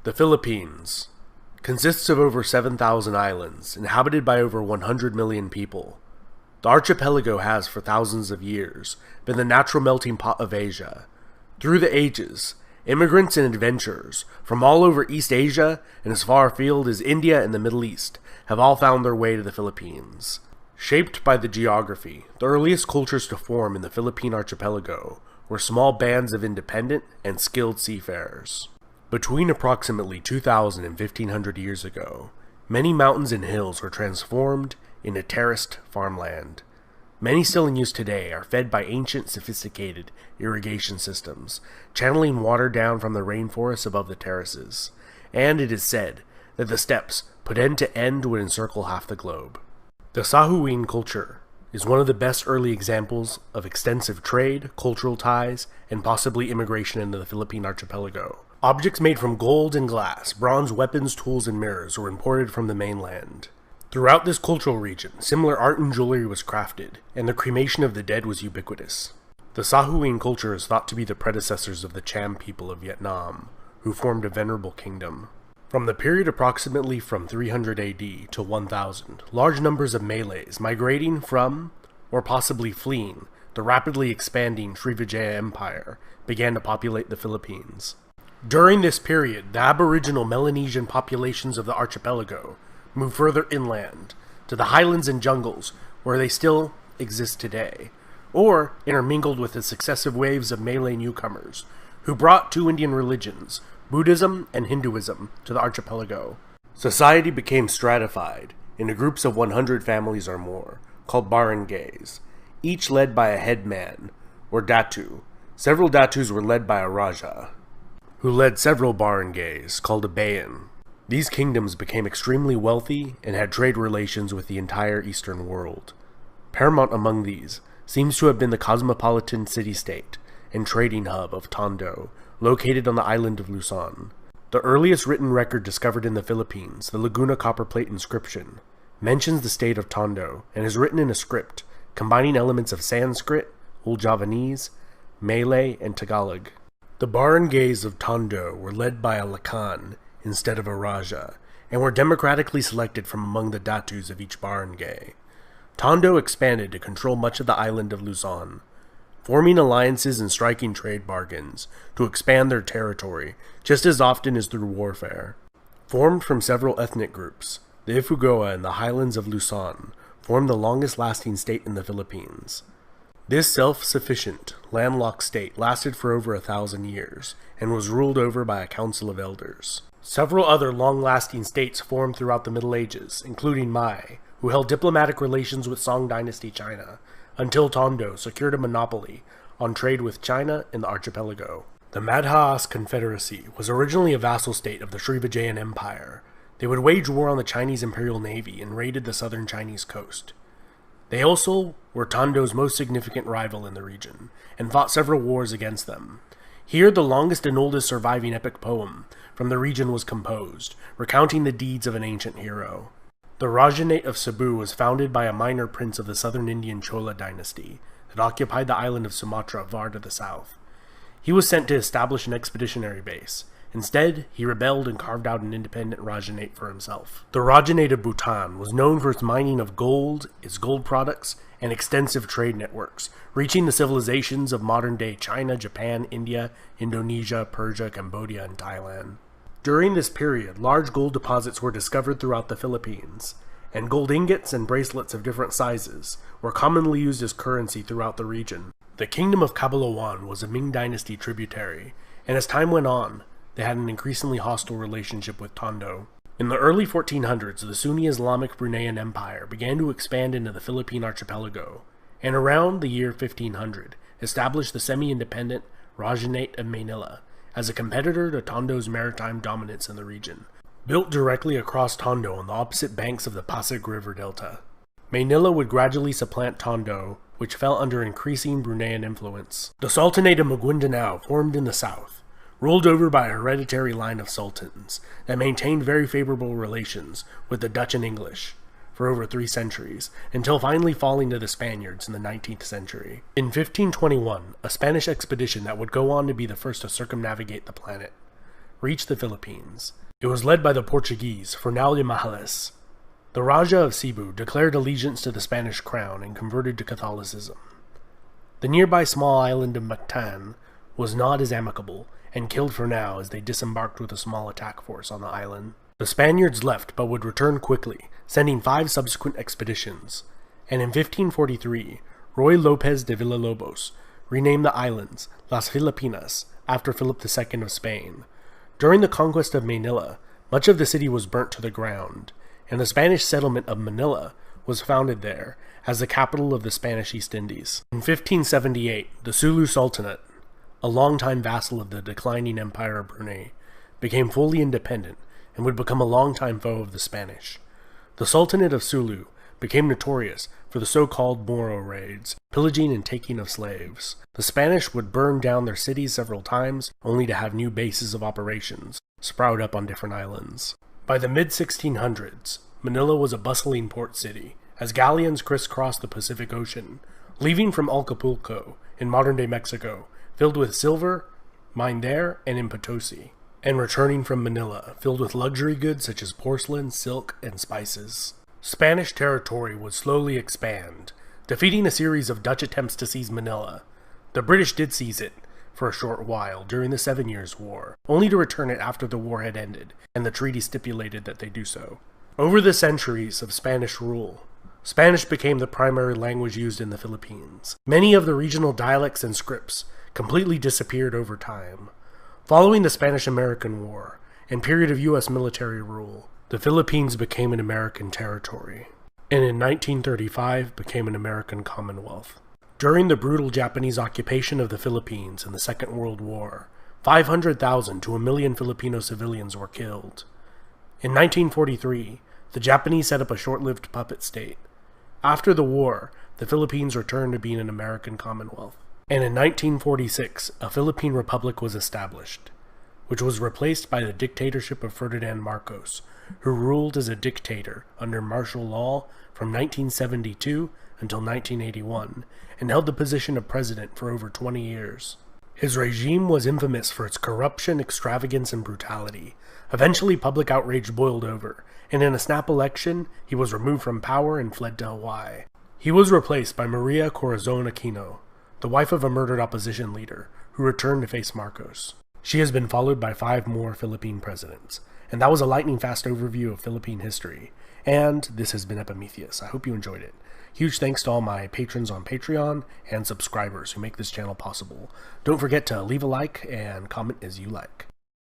The Philippines consists of over 7,000 islands, inhabited by over 100 million people. The archipelago has, for thousands of years, been the natural melting pot of Asia. Through the ages, immigrants and adventurers from all over East Asia and as far afield as India and the Middle East have all found their way to the Philippines. Shaped by the geography, the earliest cultures to form in the Philippine archipelago were small bands of independent and skilled seafarers. Between approximately 2,000 and 1,500 years ago, many mountains and hills were transformed into terraced farmland. Many still in use today are fed by ancient, sophisticated irrigation systems, channeling water down from the rainforests above the terraces, and it is said that the steppes put end to end would encircle half the globe. The Sahuin culture is one of the best early examples of extensive trade, cultural ties, and possibly immigration into the Philippine archipelago. Objects made from gold and glass, bronze weapons, tools, and mirrors were imported from the mainland. Throughout this cultural region, similar art and jewelry was crafted, and the cremation of the dead was ubiquitous. The Sahuin culture is thought to be the predecessors of the Cham people of Vietnam, who formed a venerable kingdom. From the period approximately from 300 AD to 1000, large numbers of Malays migrating from, or possibly fleeing, the rapidly expanding Srivijaya Empire began to populate the Philippines. During this period, the aboriginal Melanesian populations of the archipelago moved further inland, to the highlands and jungles where they still exist today, or intermingled with the successive waves of Malay newcomers, who brought two Indian religions, Buddhism and Hinduism, to the archipelago. Society became stratified into groups of 100 families or more, called barangays, each led by a headman, or datu. Several datus were led by a raja, who led several barangays, called a bayan. These kingdoms became extremely wealthy and had trade relations with the entire eastern world. Paramount among these seems to have been the cosmopolitan city-state and trading hub of Tondo, located on the island of Luzon. The earliest written record discovered in the Philippines, the Laguna copperplate inscription, mentions the state of Tondo and is written in a script combining elements of Sanskrit, Old Javanese, Malay, and Tagalog. The barangays of Tondo were led by a lakan instead of a raja, and were democratically selected from among the datus of each barangay. Tondo expanded to control much of the island of Luzon, forming alliances and striking trade bargains to expand their territory just as often as through warfare. Formed from several ethnic groups, the Ifugao in the highlands of Luzon formed the longest-lasting state in the Philippines. This self-sufficient, landlocked state lasted for over 1,000 years, and was ruled over by a council of elders. Several other long-lasting states formed throughout the Middle Ages, including Mai, who held diplomatic relations with Song Dynasty China, until Tondo secured a monopoly on trade with China in the archipelago. The Madhas Confederacy was originally a vassal state of the Srivijayan Empire. They would wage war on the Chinese Imperial Navy and raided the southern Chinese coast. They also were Tondo's most significant rival in the region, and fought several wars against them. Here the longest and oldest surviving epic poem from the region was composed, recounting the deeds of an ancient hero. The Rajanate of Cebu was founded by a minor prince of the southern Indian Chola dynasty that occupied the island of Sumatra far to the south. He was sent to establish an expeditionary base. Instead, he rebelled and carved out an independent Rajanate for himself. The Rajanate of Bhutan was known for its mining of gold, its gold products, and extensive trade networks, reaching the civilizations of modern-day China, Japan, India, Indonesia, Persia, Cambodia, and Thailand. During this period, large gold deposits were discovered throughout the Philippines, and gold ingots and bracelets of different sizes were commonly used as currency throughout the region. The kingdom of Cabalawan was a Ming dynasty tributary, and as time went on, they had an increasingly hostile relationship with Tondo. In the early 1400s, the Sunni Islamic Bruneian Empire began to expand into the Philippine archipelago, and around the year 1500, established the semi-independent Rajanate of Manila as a competitor to Tondo's maritime dominance in the region. Built directly across Tondo on the opposite banks of the Pasig River Delta, Manila would gradually supplant Tondo, which fell under increasing Bruneian influence. The Sultanate of Maguindanao formed in the south, ruled over by a hereditary line of sultans that maintained very favorable relations with the Dutch and English for over 3 centuries, until finally falling to the Spaniards in the 19th century. In 1521, a Spanish expedition that would go on to be the first to circumnavigate the planet reached the Philippines. It was led by the Portuguese, Fernão de Magalhães. The Raja of Cebu declared allegiance to the Spanish crown and converted to Catholicism. The nearby small island of Mactan was not as amicable and killed Fernão as they disembarked with a small attack force on the island. The Spaniards left but would return quickly, sending 5 subsequent expeditions, and in 1543, Ruy López de Villalobos renamed the islands Las Filipinas after Philip II of Spain. During the conquest of Manila, much of the city was burnt to the ground, and the Spanish settlement of Manila was founded there as the capital of the Spanish East Indies. In 1578, the Sulu Sultanate, a longtime vassal of the declining Empire of Brunei, became fully independent and would become a longtime foe of the Spanish. The Sultanate of Sulu became notorious for the so-called Moro raids, pillaging and taking of slaves. The Spanish would burn down their cities several times, only to have new bases of operations sprout up on different islands. By the mid-1600s, Manila was a bustling port city, as galleons crisscrossed the Pacific Ocean, leaving from Acapulco, in modern-day Mexico, filled with silver, mined there and in Potosi, and returning from Manila, filled with luxury goods such as porcelain, silk, and spices. Spanish territory would slowly expand, defeating a series of Dutch attempts to seize Manila. The British did seize it for a short while during the 7 Years' War, only to return it after the war had ended, and the treaty stipulated that they do so. Over the centuries of Spanish rule, Spanish became the primary language used in the Philippines. Many of the regional dialects and scripts completely disappeared over time. Following the Spanish-American War and period of U.S. military rule, the Philippines became an American territory, and in 1935 became an American Commonwealth. During the brutal Japanese occupation of the Philippines in the Second World War, 500,000 to 1 million Filipino civilians were killed. In 1943, the Japanese set up a short-lived puppet state. After the war, the Philippines returned to being an American Commonwealth. And in 1946, a Philippine Republic was established, which was replaced by the dictatorship of Ferdinand Marcos, who ruled as a dictator under martial law from 1972 until 1981, and held the position of president for over 20 years. His regime was infamous for its corruption, extravagance, and brutality. Eventually, public outrage boiled over, and in a snap election, he was removed from power and fled to Hawaii. He was replaced by Maria Corazon Aquino, the wife of a murdered opposition leader, who returned to face Marcos. She has been followed by 5 more Philippine presidents. And that was a lightning-fast overview of Philippine history. And this has been Epimetheus. I hope you enjoyed it. Huge thanks to all my patrons on Patreon and subscribers who make this channel possible. Don't forget to leave a like and comment as you like.